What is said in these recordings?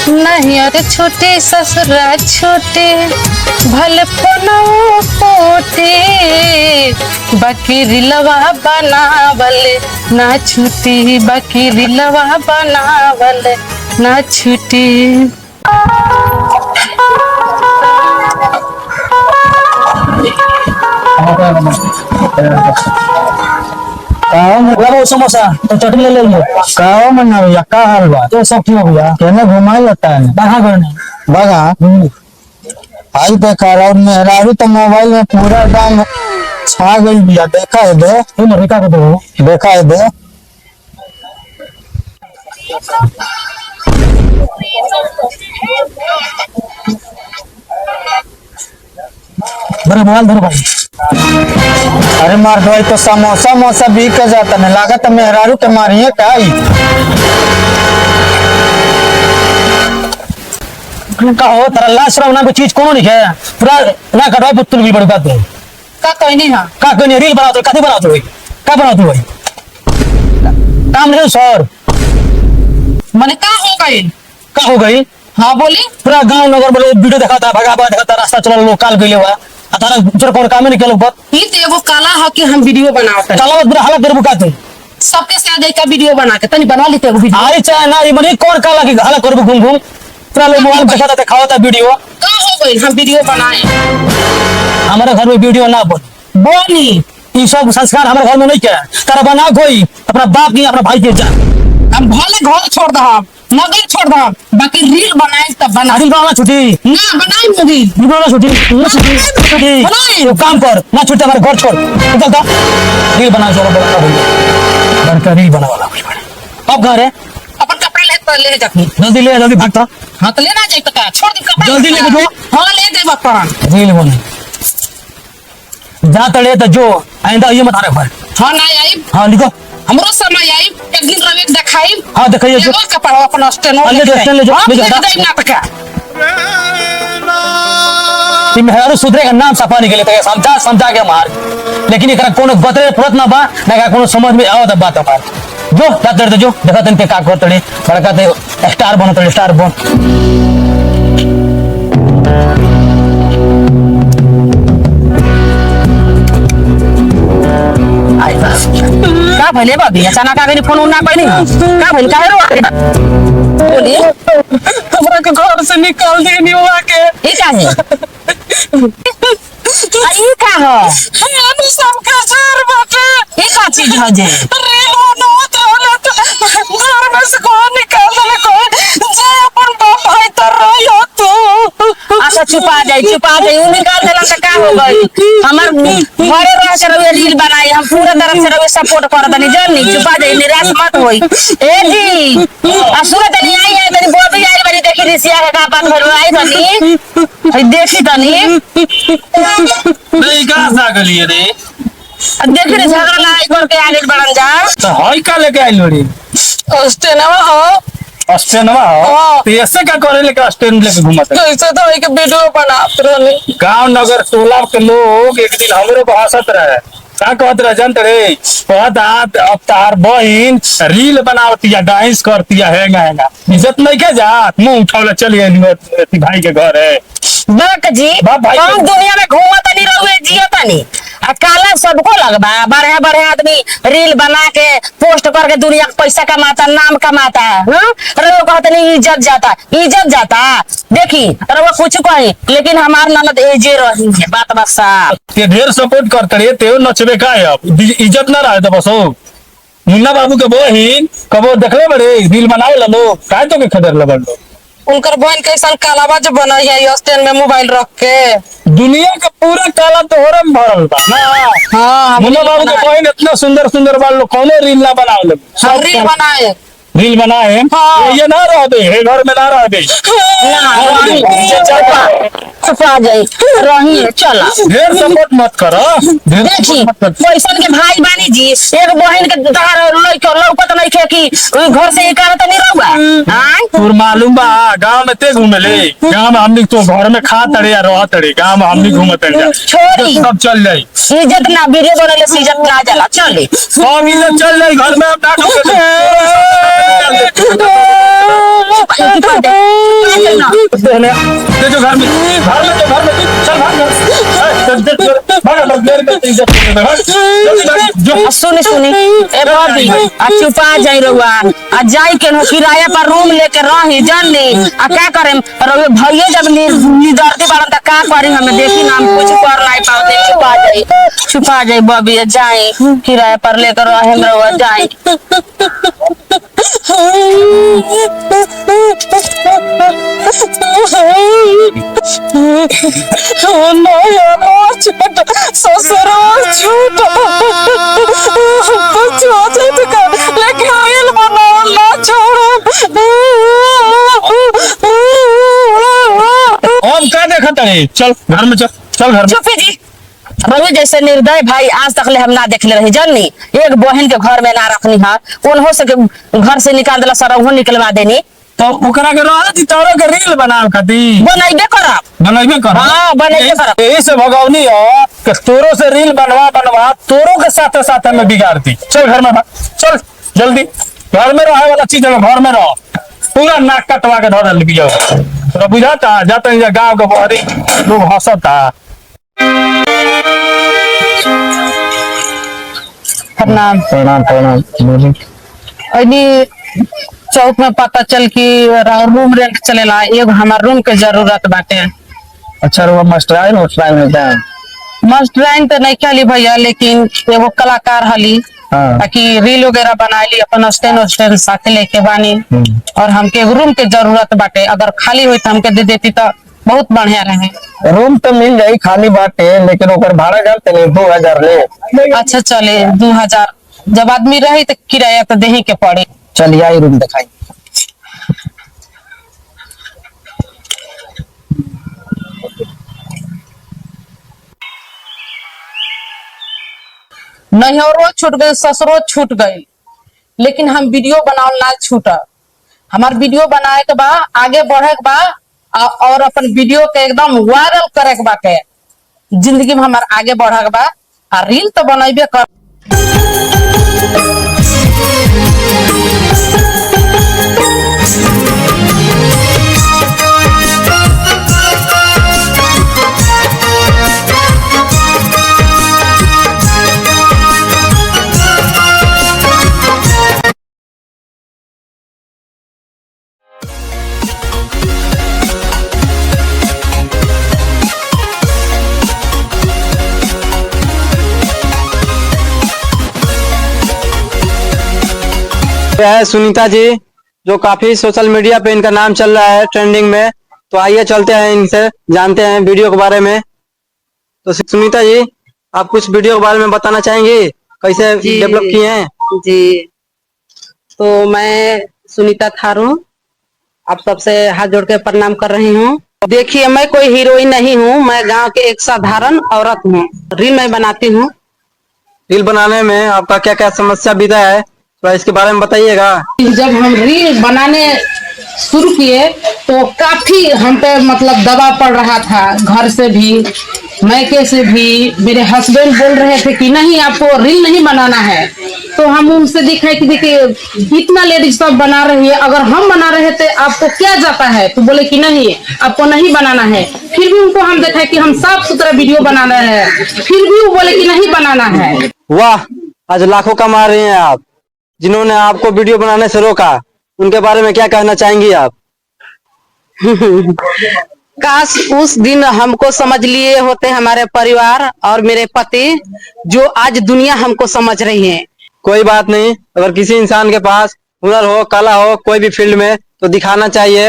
नहीं अरे छोटे ससुरा छोटे भले पनो पोटे बाकी रिलवा बनावले ना छूटी बाकी रिलवा बनावले ना छूटी। लगाओ समोसा तो चटनी ले लो। कावा मना भैया का हाल बा तो सब ठीक हो गया। केने घुमाई लगता है बाहर करने बगा आई देखा राउर मेहरारू तो मोबाइल में पूरा दाम छा गई भैया देखा है दे तुम रिका को दो देखा है दे मेरा मोबाइल धरो भाई। अरे मार भाई तो समोसा मोसा बिक के जाता नहीं लागत मेहरारू के मारिए का कहो तेरा लाश रहा को चीज कौन है पूरा ना कटवाई पुतुल भी बड़ी बात है का कहनी हां का कहनी रील बनाओ तो कथी बनाओ तो का बनाओ तो भाई काम नहीं सर मने का हो गई हाँ बोली पूरा गांव नगर बोले वीडियो दिखाता भगावा दिखाता रास्ता चला लोग काल गइले हुआ तारा दूसरा कौन काम नहीं केलो बात ई तो एगो कला है कि हम वीडियो बनावत चला मत बुरा हालत करबू का तू सबके साथ एक वीडियो बना के तनी बनवा लेते एगो वीडियो। अरे चाहे ना ये मने कौन काला की हालत करबू घूम घूम पूरा लोग मोबाइल में दिखाता दिखावता वीडियो का हो गई हम वीडियो बनाए हमारे घर में वीडियो ना बोली ये सब संस्कार हमारे घर में नहीं क्या तारा बना कोई अपना बाप की अपना भाई के जा हम भले घर छोड़ दम नगर छोड़ दम बाकी रील बनाए तब बना रील बनाना छुट्टी ना बनाए मूवी रील बनाना छुट्टी ना छुट्टी बनाए तो काम कर ना छुट्टी हमारे घर छोड़ निकल जा रील बना छोड़ घर का रील बना वाला अब घर है अपन कपड़ा ले जाके जल्दी ले जल्दी भागता हां तो लेना जाए तो का छोड़ दे कपड़ा जल्दी लेके जो हां ले दे अपन रील बने जा तड़े तो जो आइंदा ये मत आने पर हां ना आई हाँ लिखो हमरो समय आई एक दिन रवि दिखाई हाँ दिखाइए जो कपड़ा अपन स्टेनो ले जो ना तका कि मेहरारू सुधरे का नाम सफाने के लिए तो समझा के मार लेकिन एकरा कोनो बतरे फरत ना बा ना कोनो समझ में आवत बात हमार जो जाते जो देखा तन पे का करतड़े बड़का ते स्टार बनतड़े स्टार बन का भले बाबी अचानक आगे फोन ना कहनी का भइल काहे रो बोली हमरा के घर से निकाल देनी हुआ के ई का है ई का हो हम सब का सर बाटे ई का चीज हो जे रे नो तो घर में से कौन निकाल देले को जे अपन बाप भाई तो रहियो तू अच्छा चुपा जाई उ निकाल देला त का हो गई हमर घरे रह के रवे रील बनाई हम पूरा तरफ से रवे सपोर्ट कर दनी जल्दी चुपा जाई निराश मत होई ए जी असुर तनी आई तनी बोबी आई बनी देखी रिसिया का बात भरो आई तनी देखी तनी नहीं कहां से आ गई रे देख रे झगड़ा लाई करके आगे बढ़न जा तो हई का लेके आई लोड़ी स्टेनवा हो स्टेनवा हो तो ऐसे का करे लेके स्टेन लेके घूमत है कैसे तो एक वीडियो बनात रहनी गांव नगर टोला के लोग एक दिन हमरे को हंसत रहे का कहत रहे जानत रे कहत अब तार बहिन रील बनावती या डांस करती है हैंगा इज्जत नहीं के जात मुंह उठावला चली गई भाई के घर है बक जी बाप भाई हम दुनिया में घूमत नहीं रहुए जियत नहीं आ काला सबको लगबा बड़े बड़े आदमी रील बना के पोस्ट करके दुनिया का पैसा कमाता नाम कमाता है रवा कहते नहीं इज्जत जाता देखी रवा कुछ कही लेकिन हमार ननद एजे रही है बात बसा ते ढेर सपोर्ट करते रहे ते नचबे का है अब इज्जत ना रहे तो बसो मुन्ना बाबू के बहिन कबो देखले बड़े रील बनावे ला लोग काहे तो के खदर लगल लोग उनकर बहन कैसन कालाबाज बना है स्टैंड में मोबाइल रख के दुनिया का पूरा काला तोहरे में भरल बा ना हाँ मुन्ना बाबू के बहन इतना सुंदर सुंदर बाल लोग कौनो रील ना बनावे हम रील बनाए रील बनाए हाँ। ये ना रह दे हे घर में ना रह दे छुपा जाई रही चला ढेर सपोर्ट मत करो देखी पैसन के भाई बानी जी एक बहन के दहार लौकत नहीं थे कि घर से एक तो नहीं रहुआ हां तोर मालूम बा गांव में ते घूमेले गांव में हमनी तो घर में खा तड़े या रह तड़े गांव में हमनी घूमत जा छोरी सब चल जाई इज्जत ना वीडियो बनले से इज्जत ना जाला चले सब इज्जत चल जाई घर में अब ना देने दे जो घर में चल भाग सुनी सुनी ए भाभी आ चुपा जाई रहुआ आ जाई के न किराया पर रूम लेके रही जानली आ का करे रहुआ भैया जब निदर्दी बाड़न त का करी हमें देखी ना हम कुछ कर लाई पाते छुपा जाई बबी जाई किराया पर लेकर रहे रहुआ जाई हम का देखा तड़े चल घर में चल घर में चुपी जी रवि जैसे निर्दय भाई आज तक ले हम ना देखले रही जाननी एक बहन के घर में ना रखनी है कौन हो सके घर से निकाल देला सारा वो निकलवा देनी तो ओकरा के रहा थी तोरा के रील बनाव खाती बनाइबे करब बनैबे कर हाँ, बनैबे करब। यही से भगवनी हो कि तोरो से रील बनवा तोरो के साथ साथ में बिगाड़ती चल घर में भाग, चल जल्दी घर में रहे वाला चीज है घर में रहो पूरा नाक कटवा के धर लिया तोरा बुझाता जाता है गाँव के बहरी लोग हंसता प्रणाम बोली अनी चौक में पता चल कि रूम रेंट चलेला एगो हमार रूम के जरूरत बाटे अच्छा वो मास्टर में जाए मास्टराइन तो नहीं खाली भैया लेकिन एगो कलाकार हली हाँ। ताकि रील वगैरह बनाई अपन स्टैंड साथे लेके बानी और हमके एगो रूम के जरूरत बाटे अगर खाली हुई तो हमके दे देती तो बहुत बढ़िया रहे रूम तो मिल जाई खाली बाटे लेकिन ओकर भाड़ा जानते नहीं 2000 ले अच्छा चले 2000 जब आदमी रही तो किराया तो देही के पड़ी चलिए आई रूम दिखाई नैहरो छूट गई ससुरो छूट गई लेकिन हम वीडियो बनाओ ना छूटा हमार वीडियो बनाए के बा आगे बढ़े के बा और अपन वीडियो के एकदम वायरल करे के बा के जिंदगी में हमार आगे बढ़े के बा आ रील तो बनाइबे कर है सुनीता जी जो काफी सोशल मीडिया पे इनका नाम चल रहा है ट्रेंडिंग में। तो आइए चलते हैं इनसे जानते हैं वीडियो के बारे में। तो सुनीता जी आप कुछ वीडियो के बारे में बताना चाहेंगे कैसे डेवलप किए हैं? जी तो मैं सुनीता थारू आप सबसे हाथ जोड़ के प्रणाम कर रही हूँ। देखिए मैं कोई हीरोइन नहीं हूँ, मैं गांव के एक साधारण औरत हूँ। रील मैं बनाती हूँ। रील बनाने में आपका क्या क्या समस्या बीता है तो इसके बारे में बताइएगा। जब हम रील बनाने शुरू किए तो काफी हम पे मतलब दबाव पड़ रहा था, घर से भी मैके से भी। मेरे हस्बैंड बोल रहे थे कि नहीं आपको रील नहीं बनाना है। तो हम उनसे दिखाए कि देखिए इतना लेडीज सब बना रही है, अगर हम बना रहे थे आपको क्या जाता है? तो बोले कि नहीं आपको नहीं बनाना है। फिर भी उनको हम दिखाए कि हम साफ सुथरा वीडियो बनाना है, फिर भी वो बोले कि नहीं बनाना है। वाह, आज लाखों कमा रही हैं आप। जिन्होंने आपको वीडियो बनाने से रोका उनके बारे में क्या कहना चाहेंगी आप? काश उस दिन हमको समझ लिए होते हमारे परिवार और मेरे पति, जो आज दुनिया हमको समझ रही है। कोई बात नहीं, अगर किसी इंसान के पास हुनर हो, कला हो, कोई भी फील्ड में तो दिखाना चाहिए।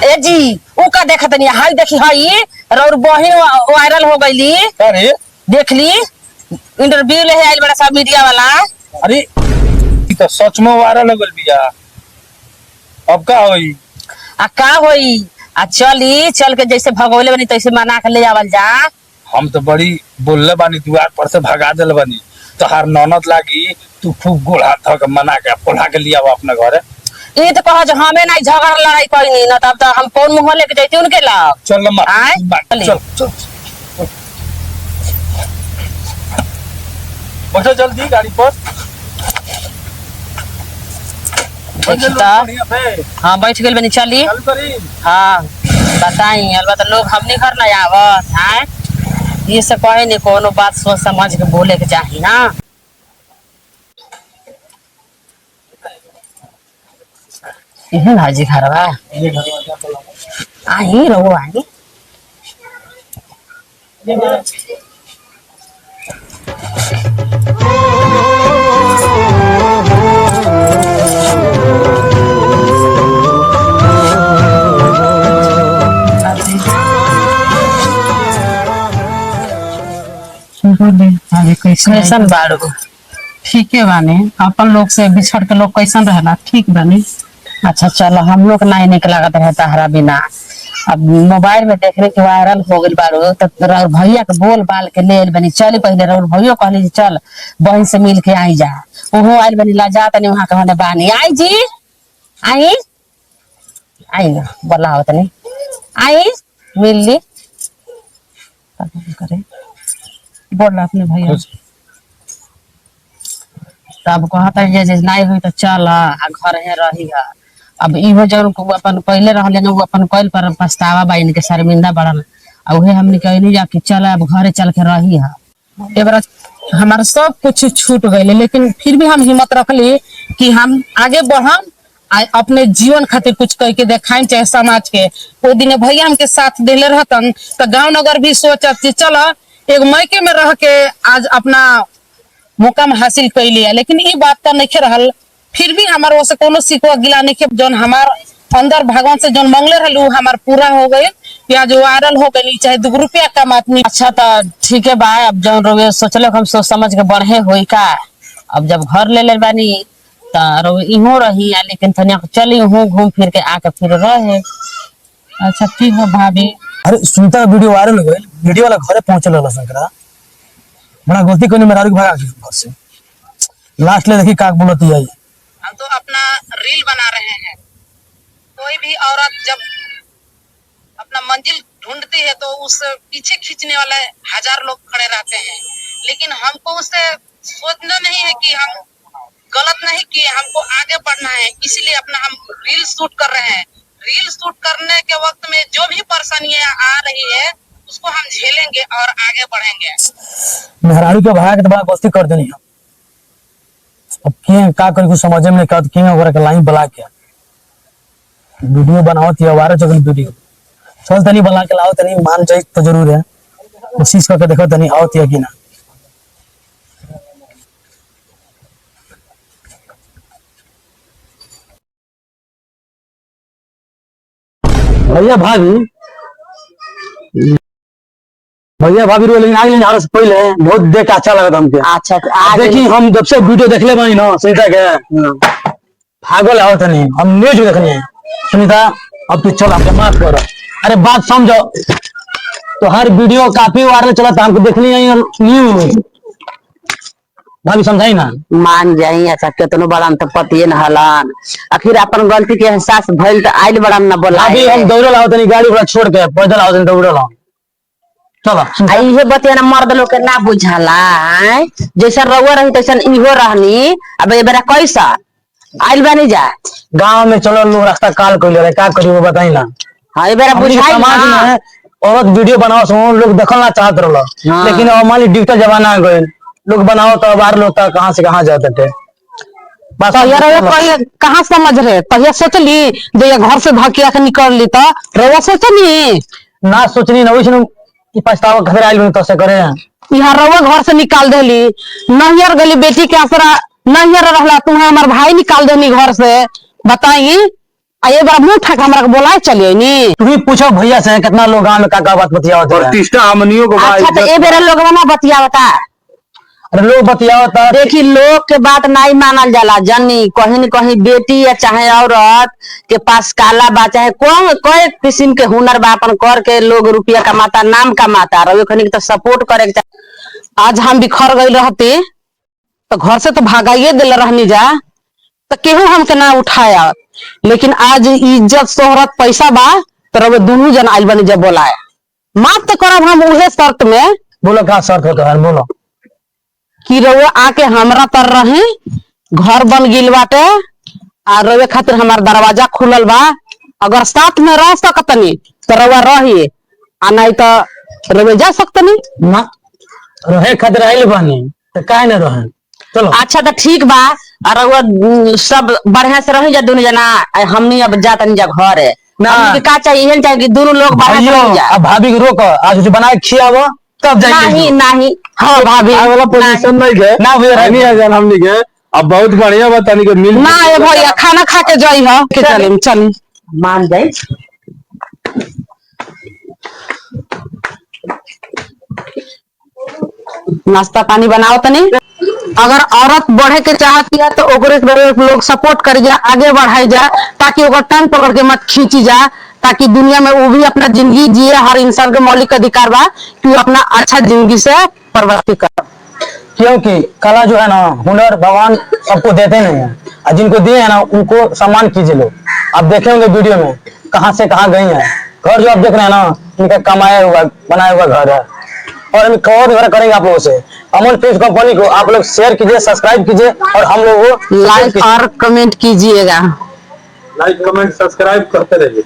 ए जी ऊ का देखत नहीं हाय देखी हाय और बहिन वायरल हो गईली। अरे देख ली इंटरव्यू ले आइल बड़ा सा मीडिया वाला। अरे ई तो सच में वायरल हो गइल बिया। अब का होई? आ का होई आ चल के जैसे भगोले बनी तैसे मना के ले आवल जा। हम तो बड़ी बोलले बानी, द्वार पर से भगा दिल बानी। तो हर ननद लागी तू खूब गोल हाथ धक मना के पोला के लिया अपने घरे। ये तो कहा हमें नहीं झगड़ा लड़ाई करी ना, तब तो हम कौन मुंह लेके जाते उनके ला। चल न आय? चल चल बैठो जल्दी गाड़ी पर। देखी तो हाँ बैठ गए बनी चली हाँ बताई अलबत्ता लोग हमने घर ना आवत हैं ये से कहे नहीं कोनो बात सोच समझ के बोले के चाहिए ना। इहे हाजी घरवा आई रहो आई कैसन बाड़ू ठीक है बानी अपन लोग से बिछड़ के लोग कैसन रहना ठीक बानी। अच्छा चलो हम लोग नहीं निकला रहता हरा बिना अब मोबाइल में देखने के वायरल हो गई बारू तो भैया के बोल बाल के ले बनी चली पहले रउर भैया कहली चल बहन से मिल के आई जा ओहो आयल बनी ला जा तनी वहां कहने बानी आई जी आई आई ना बोला हो तनी आई मिल ली करे बोला अपने भैया तब कहता जे नहीं हुई तो चल घर है रही है अब इहो जन अपन पहले रहले ना वो अपन कइल पर पछतावा बा इनके शर्मिंदा बड़न आ उहे हमने कहनी जा कि चल अब घरे चल के रही है एक बार हमारा सब कुछ छूट गए लेकिन फिर भी हम हिम्मत रखली कि हम आगे बढ़म अपने जीवन खातिर कुछ कह के दिखाएं चाहे समाज के वो दिन भैया हमके साथ दिले रहतन तो गांव नगर भी सोचत कि चलो एक मायके में रह के आज अपना मुकाम हासिल कर लिया लेकिन ये बात तो नहीं रहल फिर भी हमारे वो से कोनो सिकवा गिला नहीं जौन हमार अंदर भगवान से जौन मंगले रहलू हमार पूरा हो गए या जो वायरल हो गई चाहे 2 रुपया कमात नहीं। अच्छा तो ठीक है बा अब जौन रोवे सोचले हम सोच समझ के बढ़े होई का अब जब घर ले बानी तो रोवे इहो रही लेकिन तनिया चली हूँ घूम फिर के आके फिर रहे। अच्छा ठीक है भाभी। अरे सुनीता का वीडियो वायरल हो गई वीडियो वाला घरे पहुंचल रहल शंकरा बड़ा गलती करने मेरा भागा के घर से लास्ट ले देखी का बोलती है हम तो अपना रील बना रहे हैं कोई भी औरत जब अपना मंजिल ढूंढती है तो उस पीछे खींचने वाले 1000 लोग खड़े रहते हैं लेकिन हमको उससे सोचना नहीं है कि हम गलत नहीं किए हमको आगे बढ़ना है इसलिए अपना हम रील शूट कर रहे हैं। रील शूट करने के वक्त में जो भी परेशानियां आ रही है उसको हम झेलेंगे और आगे बढ़ेंगे। मेहरारू के भाई के तो बड़ा गलती कर देनी हम अब के का करी कुछ समझ में नहीं का के ओकरा के लाइन बुला के वीडियो बनाओ तिया वायरल चल वीडियो चल तनी बुला के लाओ तनी मान जाए तो जरूर है कोशिश करके देखो तनी आओ तिया कि ना भैया भाभी रो लेकिन आगे जाने से पहले बहुत देख के अच्छा लगा हमके। अच्छा देखी हम जब से वीडियो देखले बानी ना सुनीता के भागल आओ तनी हम न्यूज देखनी है सुनीता अब तू चल हमके माफ कर अरे बात समझो तो हर वीडियो काफी वायरल चला था हमको देखनी है न्यूज भाभी समझाई ना मान जाई अच्छा केतनो बड़ा तो पतिए न हलन आखिर अपन गलती के एहसास भइल तो आइल बड़ा न बोला अभी हम दौड़ल आओ तनी गाड़ी वाला छोड़ के पैदल आओ तनी दौड़ल आओ चलो इहे बतिया ना मर्द लोग के ना बुझाला जैसा रउआ रही तैसा इहो रहनी अब ए बेरा कैसा आइल बानी जा गांव में चलो लोग रास्ता काल कइले रे का करी वो बताई ना हां ए बेरा हमनी के बुझाई समाज ना में औरत वीडियो बनाओ सो लोग देखना चाहत रहल हाँ। लेकिन अब मान ली डिजिटल जमाना आ गइल लोग बनाओ तो बाहर लोग कहां से कहां जाते थे बस तो यार कहाँ समझ रहे तहिया सोचली जे घर से धकिया के निकल ली तो रउआ सोचनी ना सोचनी ना वैसे कि पछतावा घर आइल तो से करे यहाँ रउआ घर से निकाल देली नहियर गली बेटी के आसरा नहियर रहला तुम्हें हमार भाई निकाल देनी घर से बताई आ ये बार मुंह ठाक हमरा के बोलाए चलिए नी तू ही पूछो भैया से कितना लोग गांव में का बात बतियावत है प्रतिष्ठा हमनियों को अच्छा तो ए बेरा लोग ना बतियावता अरे लोग बतियावत देखी लोग के बात नहीं मानल जाला जनी कहीं न कहीं बेटी या चाहे औरत के पास काला बा चाहे कोई किस्म के हुनर बा अपन कर के लोग रुपया कमाता नाम कमाता रवि खनी तो सपोर्ट करे के आज हम बिखर गई रहती तो घर से तो भागाइए दिल रहनी जा तो केहू हमके ना उठाया लेकिन आज इज्जत शोहरत पैसा बा तो रवे दोनों जन आइल बनी जब बोलाए माफ तो करब हम उहे शर्त में बोलो का शर्त होता है बोलो कि रउआ आके हमरा तर रही घर बन गिल बाटे आ रवे खातिर हमार दरवाजा खुलल बा। अगर साथ में रह सकतनी तो रवा रहिए, आ नहीं तो रवे जा सकतनी ना रहे खातिर आइल बानी तो काहे न रहे। चलो अच्छा तो ठीक बा। और रउआ सब बढ़िया से रही जा दोनों जना। हमनी अब जातनी जा घर है ना। हमनी के का चाहिए चाहिए कि दोनों लोग बढ़िया से भाइयों रही जा। अब भाभी को रोको, आज कुछ बना के खियावो तब जाइए। नहीं नहीं हाँ भाभी वाला पोजीशन नहीं गए ना भैया नहीं आ जान हमनी के। अब बहुत बढ़िया बतानी के मिल ना ये भैया खाना खा के जाई हो के चली चली मान जाई। नाश्ता पानी बनाओ तनी। अगर औरत बढ़े के चाहती है तो ओकरे लोग सपोर्ट कर जा, आगे बढ़ाई जा, ताकि ओकर टांग पकड़ के मत खींची जा, ताकि दुनिया में वो भी अपना जिंदगी जिए। हर इंसान के मौलिक अधिकार बा कि वो अपना अच्छा जिंदगी से प्रवृत्ति कर। क्योंकि कला जो है ना, हुनर भगवान सबको देते नहीं है, और जिनको दिए है ना उनको सम्मान कीजिए लोग। आप देखे होंगे वीडियो में कहां से कहां गई है। घर जो आप देख रहे हैं ना, इनका कमाया हुआ बनाया हुआ घर है। और हम कवर वगैरह करेंगे आप लोगों से। अमन फिल्म्स कंपनी को आप लोग शेयर कीजिए, सब्सक्राइब कीजिए और हम लोग को लाइक और कमेंट कीजिएगा। लाइक कमेंट सब्सक्राइब करते रहिए।